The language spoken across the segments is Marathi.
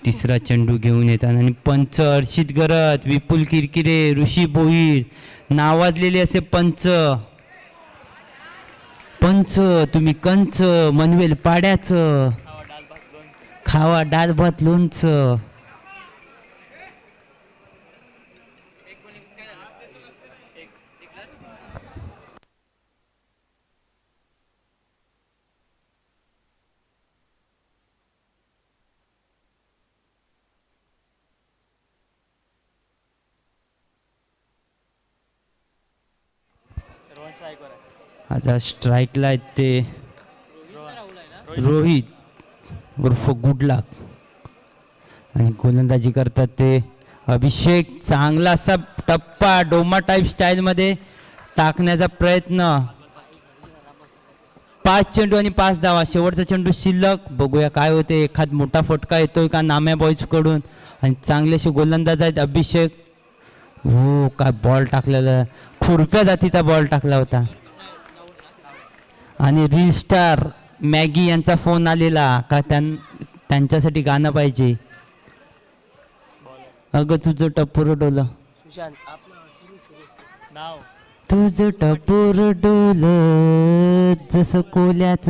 तिसरा चेंडू घेऊन येतात आणि पंच हर्षित गरत, विपुल किरकिरे, ऋषी भोईर नावाजलेले असे पंच. पंच तुम्ही कंच मनवेल पाड्याचं, खावा डाळ भात लोणचं. आता स्ट्राईकला आहेत ते रोहित उर्फ गुडलाक आणि गोलंदाजी करतात ते अभिषेक. चांगला असा टप्पा डोमा टाईप स्टाईलमध्ये टाकण्याचा प्रयत्न. 5 चेंडू आणि 5 धावा. शेवटचा चेंडू शिल्लक. बघूया काय होते. एखाद मोठा फटका येतोय का नाम्या बॉईज कडून. आणि चांगलेसे गोलंदाज आहेत अभिषेक. हो काय बॉल टाकलेला, खुरप्या जातीचा बॉल टाकला होता. आणि रील स्टार मॅगी यांचा फोन आलेला का त्यांच्यासाठी गाणं पाहिजे. अगं तुझं टपोर डोलं, तुझं टपोर डोलं जसं कोल्याच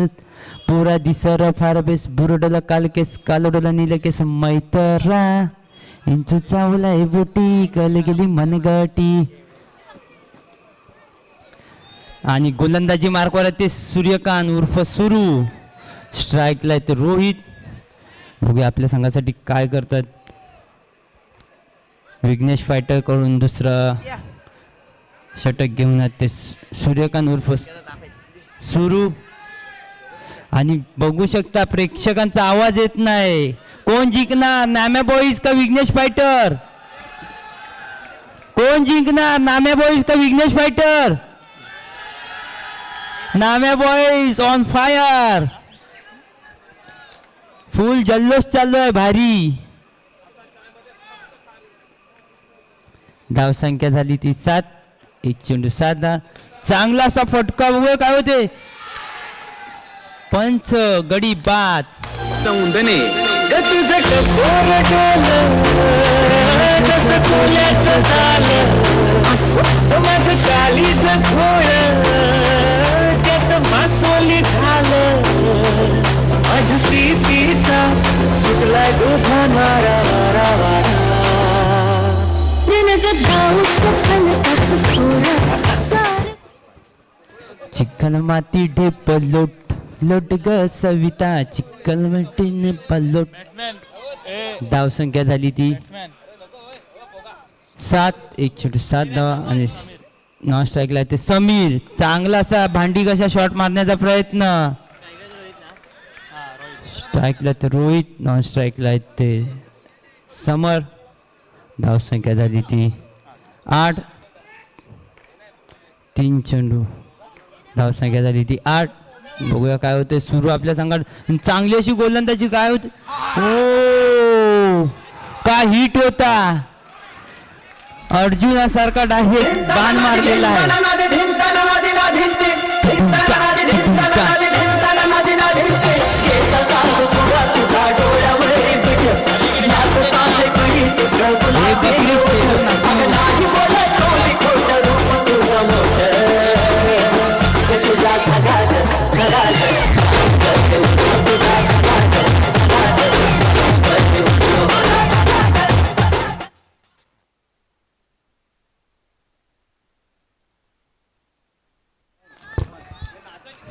पुरा दिसर फार बेस बुरडलं काल केस कालोडलं नील केस मैतरा इंचू चावलाय बोटी कल गेली मनगटी. आणि गोलंदाजी मार्कवर ते सूर्यकांत उर्फ सुरू. स्ट्राईकला आहे ते रोहित. बघूया आपल्या संघासाठी काय करतात. विघ्नेश फायटर कडून दुसरा षटक घेऊन ते सूर्यकांत उर्फ सुरू. आणि बघू शकता प्रेक्षकांचा आवाज येत नाही. कोण जिंकणार, नाम्या बॉईज का विघ्नेश फायटर? कोण जिंकणार, नाम्या बॉईज का Vighnesh fighter? Namya boys on fire. Full जल्लोष चालू आहे भारी. धावसंख्या झाली ती 7. 1 चेंडू 7 धावा. चांगला असा फटका. बघूया काय होते. पंच गडी बाद. सौंदने तुझं टपोर डोलं जसं कोल्याचं झालं असं माझं कालीचं घोळं त्यात मासोली झालं माझ्या प्रीतीचा सुटलाय दोघा मारा वारा वारा. चिखल माती ढेप लोट लोट ग सविता चिखल मातीने पलोट. धावसंख्या झाली ती 7. 1 चेंडू 7 धावा. आणि नॉन स्ट्राईकला ते समीर. चांगला असा भांडी कशा शॉट मारण्याचा प्रयत्न. स्ट्राईकला ते रोहित. नॉन स्ट्राईकला आहेत ते समर. धावसंख्या झाली ती 8. 3 चेंडू. धावसंख्या झाली ती 8. बघूया काय होते. सुरू आपल्या संघात चांगली अशी गोलंदाजी काय होते. ओ का हिट होता. अर्जुनासारखा डायरेक्ट बाण मारलेला आहे.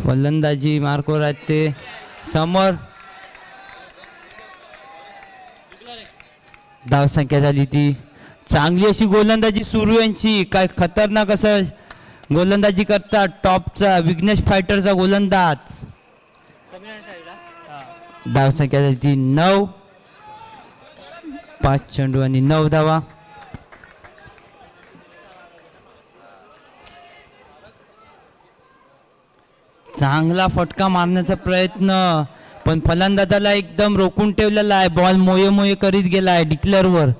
फलंदाजी मार्कवर आहेत ते समर. धावसंख्या झाली ती चांगली अशी गोलंदाजी सुरू यांची. काय खतरनाक असं गोलंदाजी करतात टॉपचा विघ्नेश फायटरचा गोलंदाज. धावसंख्या झाली ती 9. 5 चेंडू आणि 9 धावा. चांगला फटका मारण्याचा प्रयत्न पण फलंदाजाला एकदम रोखून ठेवलेला आहे. बॉल मोये मोये करीत गेलाय डिक्लेअरवर.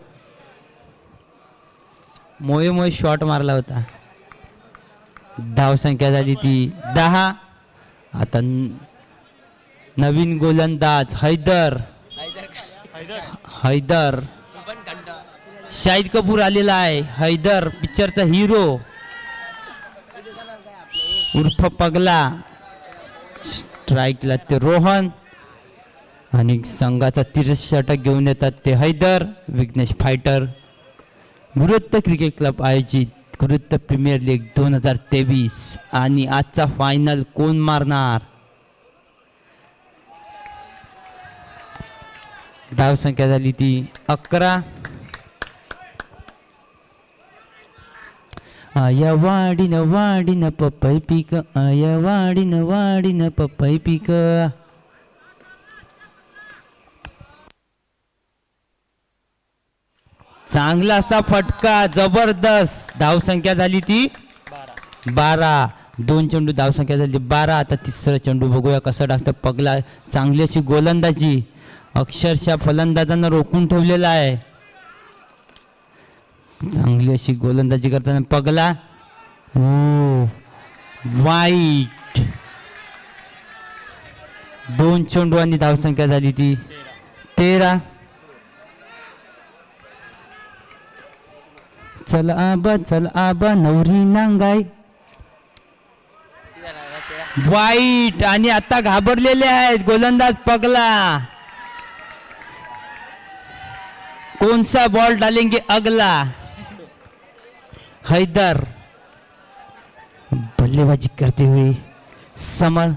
मोये मोये शॉट मारला होता. धावसंख्या झाली ती 10. आता नवीन गोलंदाज हैदर. हैदर शाहिद कपूर आलेला आहे. हैदर पिक्चरचा हिरो उर्फ पगला. स्ट्राईकला ते रोहन आणि संघाचा 30 षटक घेऊन येतात ते हैदर. विघ्नेश फायटर. गुरुत्व क्रिकेट क्लब आयोजित गुरुत्व प्रीमियर लीग 2023 आणि आजचा फायनल कोण मारणार. धावसंख्या झाली ती 11. आया वाडीनं वाडीनं पपई पीक. आया वाडीनं वाडीनं पपई पीक. चांगला असा फटका जबरदस्त. धावसंख्या झाली ती 12. 2 चेंडू धावसंख्या झाली 12. आता तिसरा चेंडू बघूया कसं टाकतं पगला. चांगली अशी गोलंदाजी. अक्षरशः फलंदाजांना रोखून ठेवलेला आहे. चांगली अशी गोलंदाजी करताना पगला. वाईट. 2 चेंडू आणि धावसंख्या झाली ती 13. चल आबा नवरी नांगाय. वाईट. आणि आता घाबरलेले आहेत गोलंदाज पगला. कौन सा बॉल डालेंगे अगला. हैदर बल्लेबाजी करते हुए समर.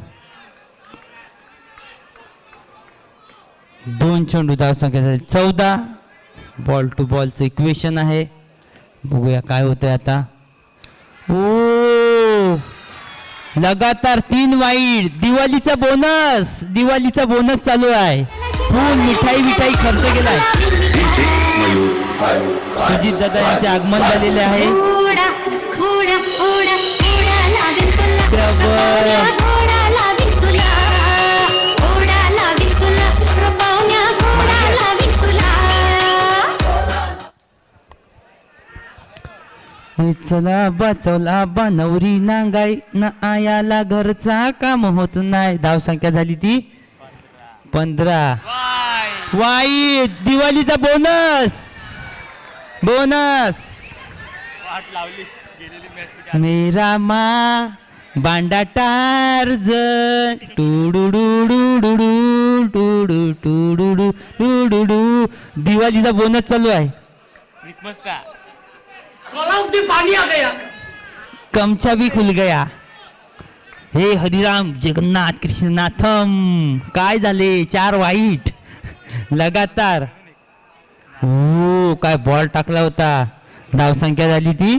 2 चेंडू धावसंख्या झाली 14. बॉल टू बॉलचं इक्वेशन आहे. बघूया काय होतंय आता. ओ लगातार 3 वाईट. दिवाळीचा बोनस चालू आहे. फुल मिठाई खर्च केलाय. सुजित दादा यांचे आगमन झालेले आहे. चला बा नवरी नांगाय न आयाला घरचा काम होत नाही. धावसंख्या झाली ती 15. वाईट. दिवाळीचा बोनस. मेरा मा बांडा टार्ज टुडू. दिवाळीचा बोनस चालू आहे. पानी आ गया. कमचा भी खुल गया. हे हरिराम जगन्नाथ कृष्णनाथम. काय झाले 4 वाईट लगातार. हो काय बॉल टाकला होता. धावसंख्या झाली ती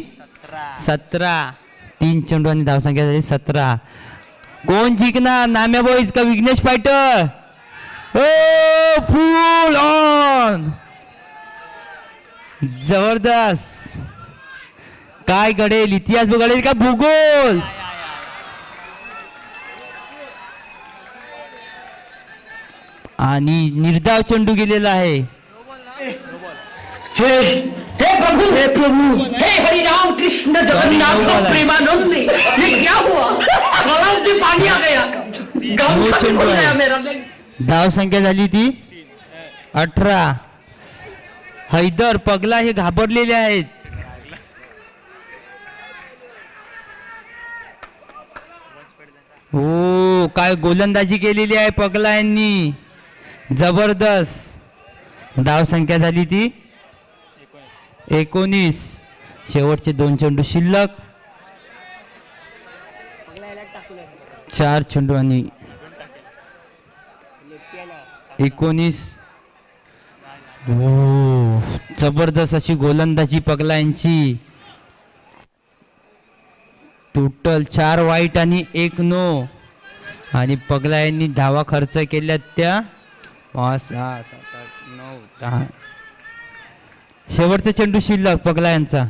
17. 3 चेंडू आणि धावसंख्या झाली 17. कोण जिंकणार नाम्या बॉईज का Vighnesh fighter. Oh full on. जबरदस्त. काय घडेल इतिहास घडेल का भूगोल. आणि निर्धाव चेंडू गेलेला आहे. हे प्रभु हे हरि राम कृष्ण जगन्नाथ प्रेमानंद. ये क्या हुआ. पानी आ गया. चेंडू आहे. धावसंख्या झाली ती 18. हैदर पगला हे घाबरलेले आहेत. हो काय गोलंदाजी केलेली आहे पगला यांनी. जबरदस्त. धावसंख्या झाली ती 19. शेवटचे 2 चेंडू शिल्लक. 4 चेंडू आणि 19. हो जबरदस्त अशी गोलंदाजी पगला यांची. टोटल 4 वाईट आणि 1 नो. आणि पगला यांनी धावा खर्च केल्या त्या 5, 6, 7, 8, 9, 10. शेवटचा चेंडू शिल्लक पगला यांचा.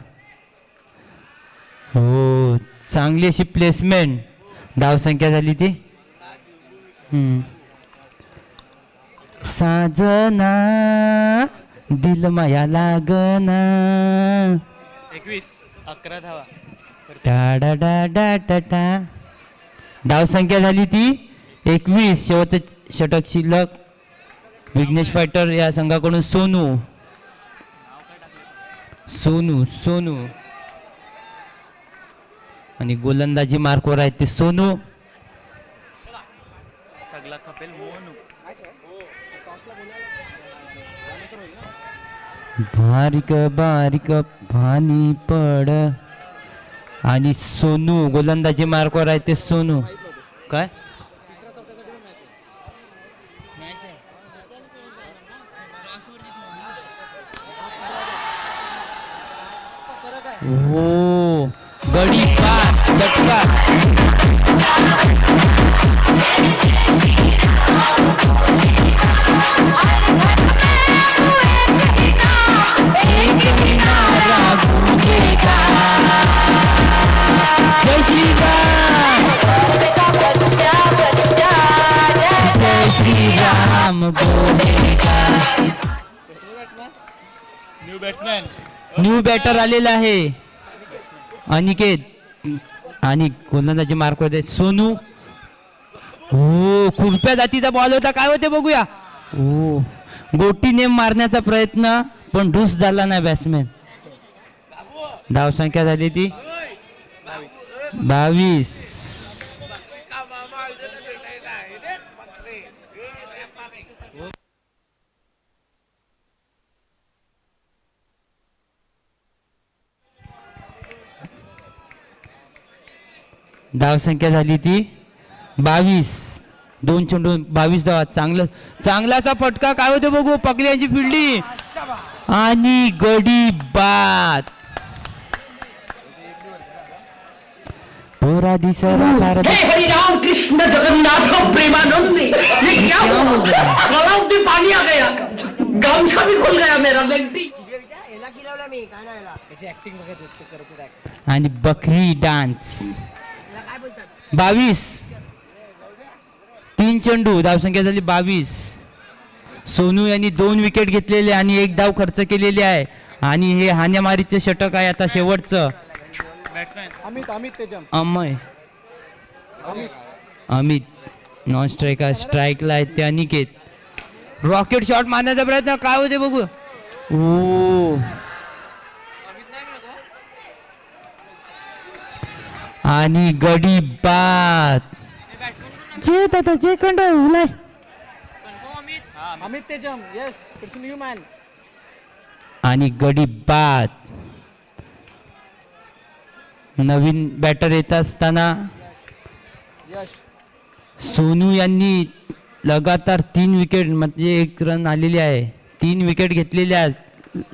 हो चांगली अशी प्लेसमेंट. धावसंख्या झाली ती साजना दिल माया लागना. 21. 11 धावा. धावसंख्या झाली ती 21. शेवटचं षटक शिल्लक विघ्नेश फायटर या संघाकडून सोनू सोनू सोनू आणि गोलंदाजी मार्कवर आहेत ते सोनू. सगळा कपेल मोनू. बारीक बारीक पाणी पड आणि सोनू गोलंदाजी मार्कवर आहे ते सोनू. काय हो गडी पार झटका. एक किनारा भूलेगा. जय श्रीराम जय श्रीराम बोलेगा. New batsman. न्यू बॅटर आलेला आहे अनिकेत आणि गोलंदाजी मार्क होते सोनू. हो खुरप्या जातीचा बॉल होता. काय होते बघूया. हो गोटी नेम मारण्याचा प्रयत्न पण ढूस झाला नाही बॅट्समॅन. धावसंख्या झाली ती 22. धावसंख्या झाली ती 22. 2 चेंडू 22 धावा. चांगलासा फटका. काय होते बघू. पकड्यांची फिल्डिंग आणि गडी बाद. पोरा दिसरा हे हरिराम कृष्ण जगन्नाथ प्रेमानंदी, ये क्या हुआ? गलाव पानी आ गया, गामछा भी खुल गया मेरा व्यक्ति. आणि बकरी डान्स. 22. 3 चेंडू. धावसंख्या झाली 22. सोनू यांनी 2 विकेट घेतलेले आणि 1 धाव खर्च केलेली आहे आणि हे हाण्यामारीचे षटक आहे आता शेवटचं. Amay Amit non striker. स्ट्राईकला आहेत ते अनिकेत. रॉकेट शॉट मारण्याचा प्रयत्न. काय होते बघू. ओ आणि गडी बाद. जे दादा जे कंड उलाय. अमित तेजम. Yes it's new man. आणि गडी बाद. नवीन बॅटर येत असताना सोनू यांनी लगातार 3 विकेट म्हणजे 1 रन आलेली आहे. 3 विकेट घेतलेल्या.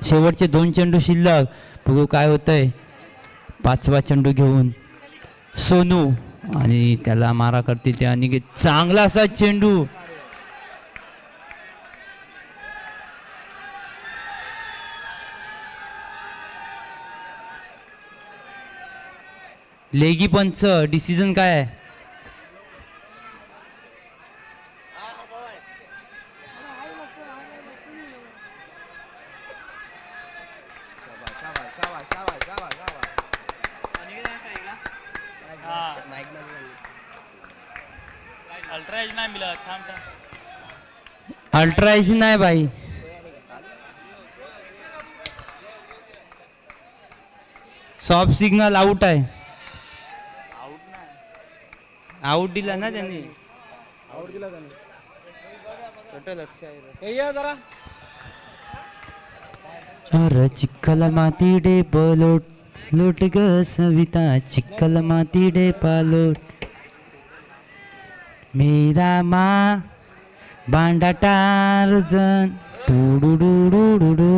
शेवटचे 2 चेंडू शिल्लक. बघू काय होतंय. 5वा चेंडू घेऊन सोनू आणि त्याला मारा करतील ते आणि चांगला असा चेंडू. लेगी पंच डिसिजन काय आहे. अल्ट्रा एज नाही मिळत. थांब. अल्ट्रा एज नाही भाई. सॉफ्ट सिग्नल आउट आहे. आउट दिला ना त्यांनी. अरे चिखल माती डे पलोट लोट ग सविता. चिखल माती डे पालोट. मेरा माँ बांडा टार्झन. डू डू डू डू डू डू.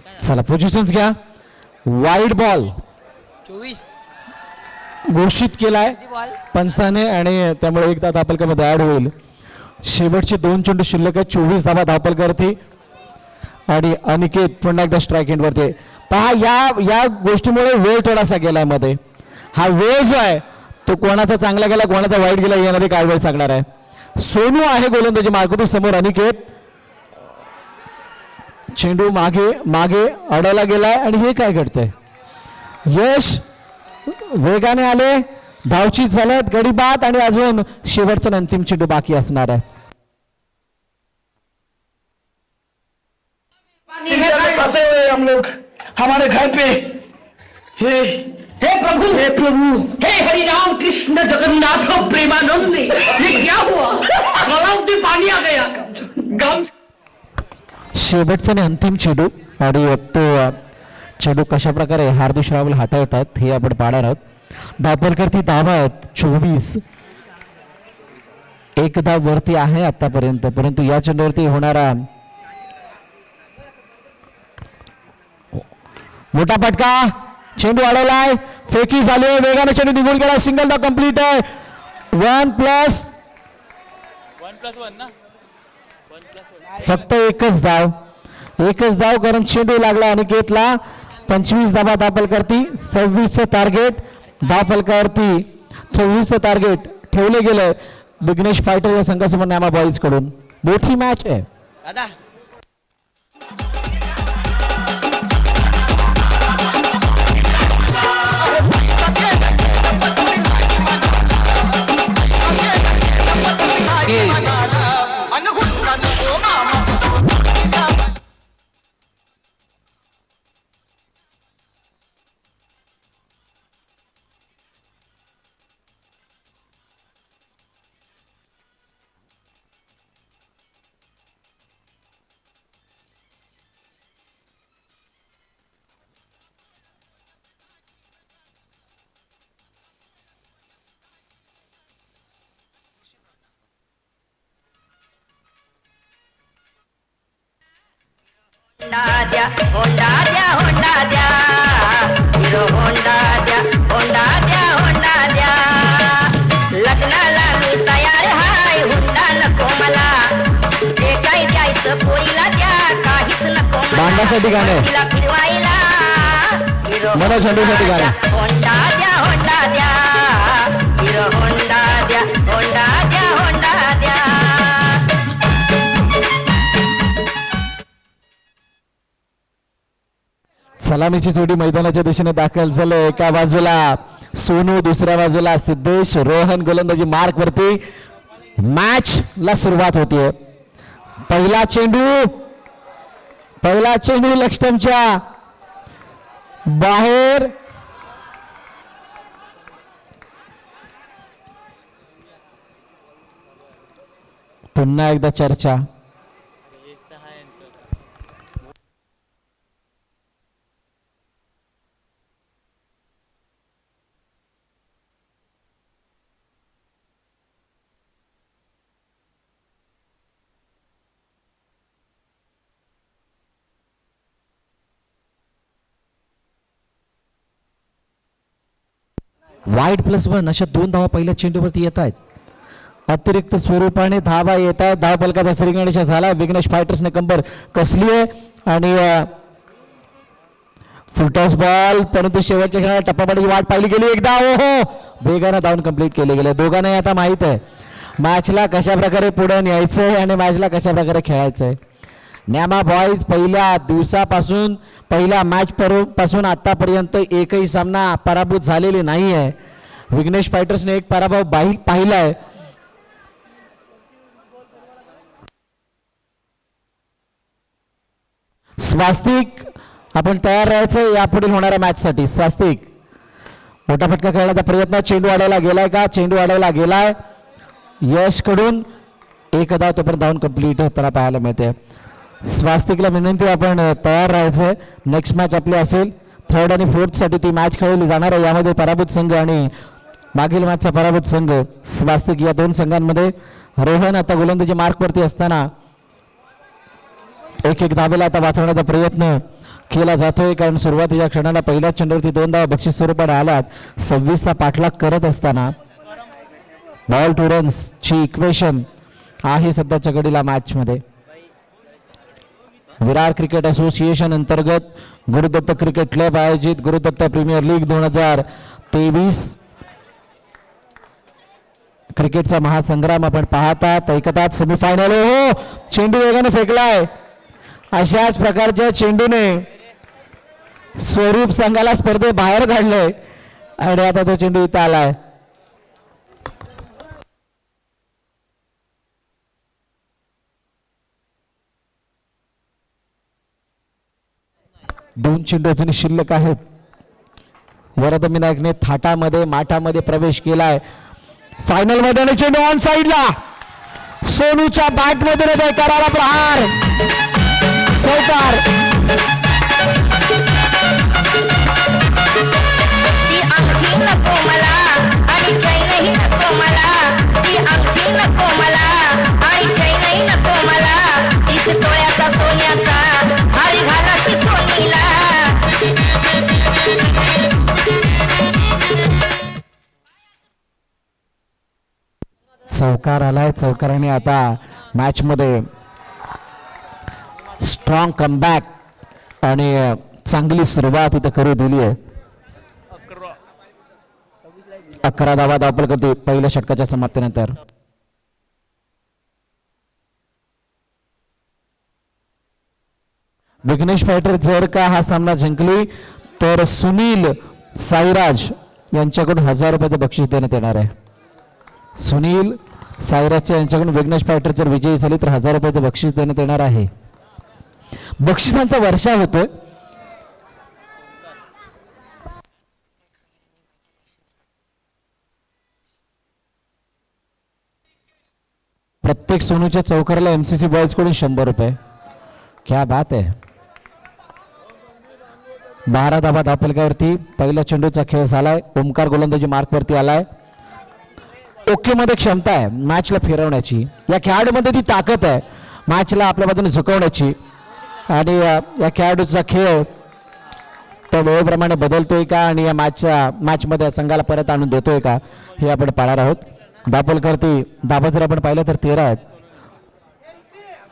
चला पोझिशन्स घ्या. वाईड बॉल 24 घोषित केलाय पंचाने आणि त्यामुळे एकदा धावफलकामध्ये ऍड होईल. शेवटचे 2 चेंडू शिल्लक आहेत. 24 धावा धावफलकावरती आणि अनिकेत पुन्हा एकदा स्ट्राईक एंडवरती. पहा या गोष्टीमुळे वेळ थोडासा गेलाय मध्ये. हा वेळ जो आहे तो कोणाचा चांगला गेला कोणाचा वाईट गेला यामध्ये काय वेळ सांगणार आहे. सोनू आहे गोलंदाजी मार्कवरती समोर. अनिकेत चेंडू मागे मागे अडवला गेलाय आणि हे काय घडतंय. यश वेगाने आले धावचीत झाल्यात गडी बाद आणि अजून शेवटचा अंतिम चेंडू बाकी असणार आहे. फंसे हुए हम लोग हमारे घर पे. हे प्रभु हे हरि राम कृष्ण जगन्नाथ प्रेमानंद ये क्या हुआ. गलावती पानी आ गया. गम शेवटचा आणि अंतिम चेंडू आणि तो चेंडू कशा प्रकारे हार्दिक श्रावण हाताळतात हे आपण पाहणार आहोत. धावफलकावरती धावा आहेत 24. एक धाव वरती आहे आतापर्यंत परंतु या चेंडूवरती होणारा मोठा फटका. चेंडू अडवलाय फेकी झाली वेगाने चेंडू निघून गेला. सिंगल धाव कंप्लीट आहे. 1+1 ना. फक्त एकच धाव कारण चेंडू लागला अनिकेतला. 25 धावा धावफलकावरती 26चं टार्गेट धावफलकावरती 26चं टार्गेट ठेवले गेलंय विघ्नेश फायटर या संघासमोर नामा बॉईज कडून. मोठी मॅच आहे. दादा होंडा द्या हिरो होंडा द्या लग्नाला मी तयार हाय. हुंडा नको मला ते काय द्यायचं पोरीला द्या काहीच नको बांधासाठी गाणं तिला फिरवायला. हिरो मनोज झेंडेसाठी गाणं. होंडा द्या हिरो होंडा द्या. सलामीची जोडी मैदानाच्या दिशेने दाखल झाले. एका बाजूला सोनू दुसऱ्या बाजूला सिद्धेश. रोहन गोलंदाजी मार्क वरती. मॅच ला सुरुवात होतीये. पहिला चेंडू लक्ष्टमच्या बाहेर. पुन्हा एकदा चर्चा. वाईड +1 अशा 2 धावा पहिल्या चेंडूवरती येत आहेत. अतिरिक्त स्वरूपाने धावा येत आहेत. धावफलकाचा श्रीगणेशा झाला. विघ्नेश फायटर्सने कंबर कसली आहे आणि फुलटॉस बॉल परंतु शेवटच्या खेळाला टप्पापाडीची वाट पाहिली गेली एकदा. ओहो वेगाने धावून कंप्लीट केले गेले. दोघांनाही आता माहित आहे मॅचला कशा प्रकारे पुढे न्यायचंय आणि मॅचला कशा प्रकारे खेळायचंय. न्यामा बॉईज पहिल्या दिवसापासून पहिल्या मॅच पासून आतापर्यंत एकही सामना पराभूत झालेले नाही आहे. विघ्नेश फायटर्सने एक पराभव पाहिलाय. स्वास्तिक आपण तयार राहायचं यापुढील होणाऱ्या मॅच साठी. स्वास्तिक मोठा फटका खेळण्याचा प्रयत्न. चेंडू अडवला गेलाय का. चेंडू अडवला गेलाय यश कडून. एक धाव तोपर्यंत धावून कंप्लीट होताना पाहायला मिळते. स्वास्तिकला विनंती आपण तयार राहायचंय. नेक्स्ट मॅच आपली असेल 3rd आणि 4th साठी ती मॅच खेळवली जाणार आहे. यामध्ये पराभूत संघ आणि मागील मॅचचा पराभूत संघ स्वास्तिक या 2 संघांमध्ये. रोहन आता गोलंदाजी मार्कवरती असताना एक धावेला आता वाचवण्याचा प्रयत्न केला जातोय, कारण सुरुवातीच्या क्षणाला पहिल्या चेंडूवरती 2 धावा बक्षीस स्वरूपाने आल्यात. 26चा पाठलाग करत असताना बॉल टू रन्स ची इक्वेशन आहे सध्याच्या घडीला मॅच मध्ये. विरार क्रिकेट असोसिएशन अंतर्गत गुरुदत्त क्रिकेट क्लब आयोजित गुरुदत्त प्रीमियर लीग 2023 क्रिकेटचा महासंग्राम आपण पाहतात ऐकतात. सेमीफायनल हो, चेंडू वेगाने फेकलाय. अशाच प्रकारच्या चेंडूने स्वरूप संघाला स्पर्धे बाहेर काढले आणि आता तो चेंडू इथं आलाय. दोन चेंडू अजूनही शिल्लक आहेत. वरद विनायकने थाटामध्ये माठामध्ये प्रवेश केलाय. फायनल मध्ये चेंडू ऑन साइडला सोनूच्या बॅट मध्ये करारा प्रहार चौकार. ती अंगठी नको मला आणि चैनही नको मला, ती अंगठी नको मला आणि चैनही नको मला, 30 तोळ्याचा सोन्याचा हारी घाला ती सोनीला. चौकार आलाय. चौकाराने आता मॅच मध्ये स्ट्रॉंग कमबॅक आणि चांगली सुरुवात इथं करू दिली आहे. 11 धावा धावपल करते पहिल्या षटकाच्या समाप्तीनंतर. विघ्नेश फायटर जर का हा सामना जिंकली तर सुनील साईराज यांच्याकडून 1000 रुपयाचं बक्षीस देण्यात येणार आहे. सुनील साईराजच्या यांच्याकडून विघ्नेश फायटर जर विजयी झाली तर 1000 रुपयाचं बक्षीस देण्यात येणार आहे. बक्षिसांचा वर्षा होतोय. प्रत्येक सोनूच्या चौकाराला एमसीसी बॉयज कडून 100 रुपये. क्या बात आहे. 12 धावा धापलकावरती पहिल्या चेंडूचा खेळ झालाय. ओमकार गोलंदाजी मार्कवरती आलाय. ओके मध्ये क्षमता आहे मॅचला फिरवण्याची. या खेळाडूमध्ये ती ताकद आहे मॅचला आपल्या बाजूने झुकवण्याची. आणि या खेळाडूचा खेळ तो वेळेप्रमाणे बदलतोय का आणि या मॅचमध्ये संघाला परत आणून देतोय का हे आपण पाहणार आहोत. दापोलकरती धाबा जर आपण पाहिलं तर 13 आहेत.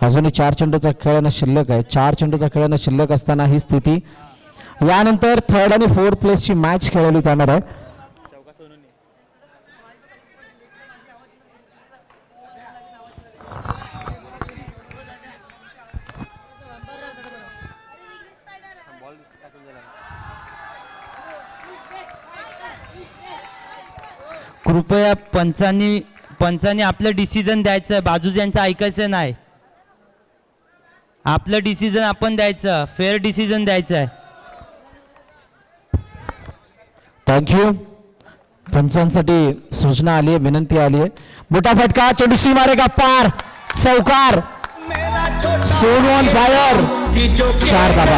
अजूनही 4 चेंडूचा खेळणं शिल्लक आहे. 4 चेंडूचा खेळणं शिल्लक असताना ही स्थिती. यानंतर 3rd आणि 4th प्लेसची मॅच खेळवली जाणार आहे. कृपया पंचांनी आपलं डिसिजन द्यायचं, बाजूच्यांचं ऐकायचं नाही. आपलं डिसिजन आपण द्यायचं, फेअर डिसिजन द्यायचं आहे. थँक्यू. पंचांसाठी सूचना आली आहे, विनंती आली आहे. मोठा फटका, चेंडू सी मारेगा पार, चौकार. Sonu on fire. 4 धावा.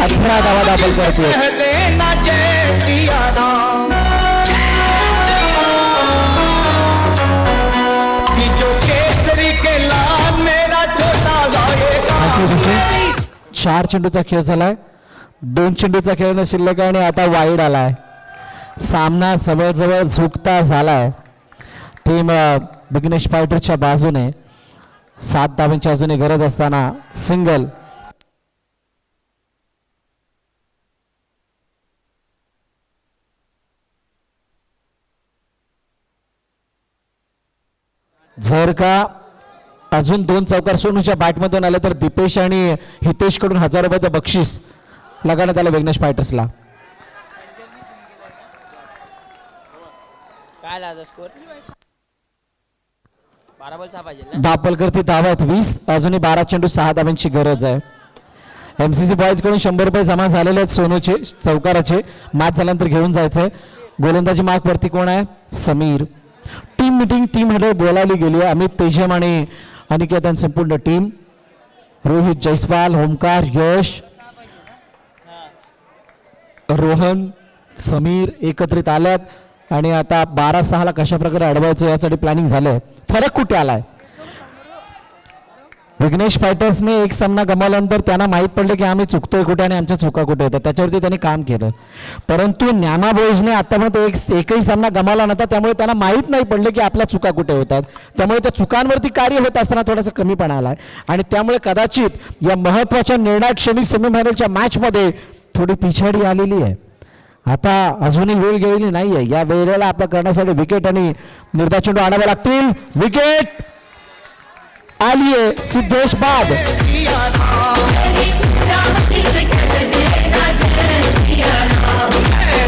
18 धावा दाखल करते. चार चेंडूचा खेळ झालाय. 2 चेंडूचा खेळ शिल्लक आहे आणि आता वाईड आलाय. सामना जवळजवळ झुकता झालाय. टीम विघ्नेश फायटरच्या बाजूने 7 धावांची अजूनही गरज असताना सिंगल. जर का अजून 2 चौकार सोनूच्या बॅटमधून आले तर दीपेश आणि हितेश कडून 1000 रुपयाचं बक्षीस लगावण्यात आलं विघ्नेश फायटर्सला. दापलकर ती धावत 20. अजूनही 12 चेंडू 6 धावांची गरज आहे. एमसीसी बॉयज कडून 100 रुपये जमा झालेले आहेत सोनूचे चौकाराचे. मॅच झाल्यानंतर घेऊन जायचंय. गोलंदाजी मार्क वरती कोण आहे? समीर. टीम मीटिंग टीम मध्ये बोलावली गेली आहे. अमित तेजम आणि अनिकेत आणि संपूर्ण टीम. रोहित जयस्वाल, ओमकार, यश, रोहन, समीर एकत्रित आल्यात आणि आता 12-6 ला कशा प्रकारे अडवायचं यासाठी प्लॅनिंग झालंय. फरक कुठे आलाय? विघ्नेश फायटर्सने एक सामना गमावल्यानंतर त्यांना माहीत पडलं की आम्ही चुकतोय कुठे आणि आमच्या चुका कुठे होत्या, त्याच्यावरती त्यांनी काम केलं. परंतु न्यामा बॉईजने आतापर्यंत एकही सामना गमावला नव्हता, त्यामुळे त्यांना माहीत नाही पडलं की आपल्या चुका कुठे होतात. त्यामुळे त्या चुकांवरती कार्य होत असताना थोडासा कमीपणा आला आणि त्यामुळे कदाचित या महत्त्वाच्या निर्णायक क्षणी सेमीफायनलच्या मॅचमध्ये थोडी पिछाडी आलेली आहे. आता अजूनही वेळ गेलेली नाही आहे. या वेळेला आपल्या करण्यासाठी विकेट आणि निर्धार चेंडू आणावे लागतील. विकेट आली आहे सिद्धेश बाद.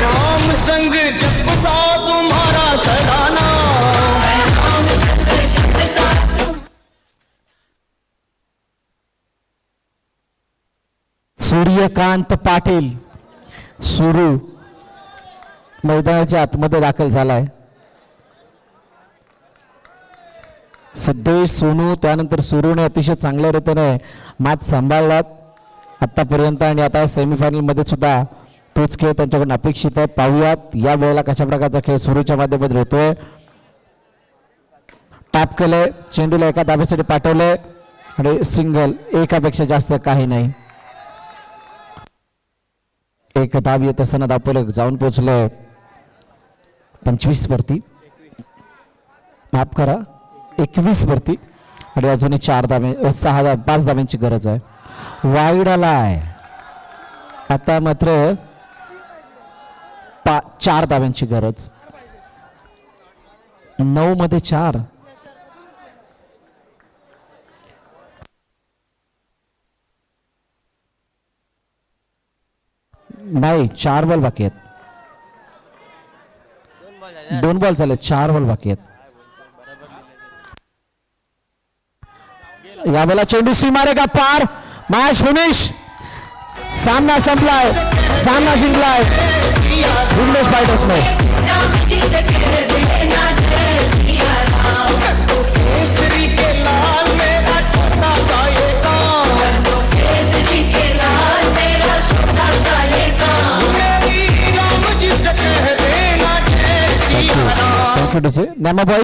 राम संग जपता तुम्हारा सदाना. सूर्यकांत पाटील सुरू मैदानाच्या आतमध्ये दाखल झालाय. सिद्धेश, सोनू त्यानंतर सुरूने अतिशय चांगल्या रीतीने मॅच सांभाळलात आतापर्यंत आणि आता सेमीफायनलमध्ये सुद्धा तोच खेळ त्यांच्याकडून अपेक्षित आहे. पाहूयात या वेळेला कशा प्रकारचा खेळ सुरूच्या माध्यमातून होतोय. टॅप केलंय, चेंडूला एका धाब्यासाठी पाठवलंय आणि सिंगल, एकापेक्षा जास्त काही नाही. एक धाव येत असताना धावफलक जाऊन पोहोचलंय 25 वरती, माफ करा 21 वरती आणि अजूनही 5 धाव्यांची गरज आहे. वाईड आलाय आता मात्र 4 धाव्यांची गरज. 9 मध्ये 4. नाही, 4 बॉल बाकी आहेत. 2 बॉल झाले, 4 बॉल बाकी आहेत. यावेळेला चेंडू सीमारेखा पार, मॅच फिनिश. सामना संपलाय, सामना जिंकलाय Vighnesh फायटर्सने. Thank you. Thank you, DJ. Nama boy.